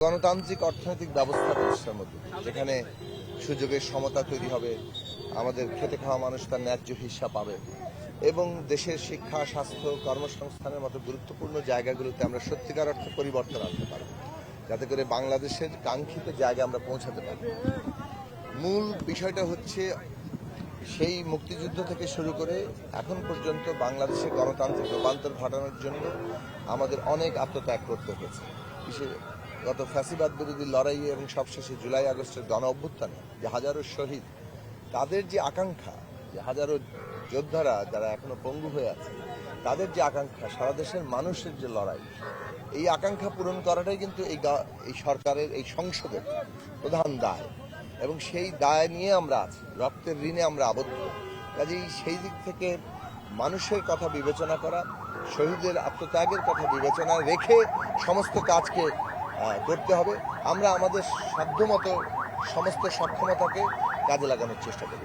গণতান্ত্রিক অর্থনৈতিক ব্যবস্থা প্রতিষ্ঠার মধ্যে যেখানে সুযোগের সমতা তৈরি হবে, আমাদের খেটে খাওয়া মানুষ তার ন্যায্য হিস্যা পাবে এবং দেশের শিক্ষা, স্বাস্থ্য, কর্মসংস্থানের মতো গুরুত্বপূর্ণ জায়গাগুলোতে আমরা সত্যিকার অর্থে পরিবর্তন আনতে পারব, যাতে করে বাংলাদেশের কাঙ্ক্ষিত জায়গায় আমরা পৌঁছাতে পারি। মূল বিষয়টা হচ্ছে সেই মুক্তিযুদ্ধ থেকে শুরু করে এখন পর্যন্ত বাংলাদেশের গণতান্ত্রিক রূপান্তর ঘটানোর জন্য আমাদের অনেক আত্মত্যাগ করতে হয়েছে। গত ফ্যাসিবাদ বিরোধী লড়াই এবং সবশেষে জুলাই আগস্টের গণ অভ্যুত্থানে যে হাজারো শহীদ, তাদের যে আকাঙ্ক্ষা, যে হাজারো যোদ্ধারা যারা এখনো পঙ্গু হয়ে আছে, তাদের যে আকাঙ্ক্ষা, সারা দেশের মানুষের যে লড়াই, এই আকাঙ্ক্ষা পূরণ করাটাই কিন্তু এই সরকারের, এই সংসদের প্রধান দায় এবং সেই দায় নিয়ে আমরা আছি, রক্তের ঋণে আমরা আবদ্ধ। কাজেই সেই দিক থেকে মানুষের কথা বিবেচনা করা, শহীদের আত্মত্যাগের কথা বিবেচনা রেখে সমস্ত কাজকে করতে হবে। আমরা আমাদের সাধ্যমতো সমস্ত সক্ষমতাকে কাজে লাগানোর চেষ্টা করব।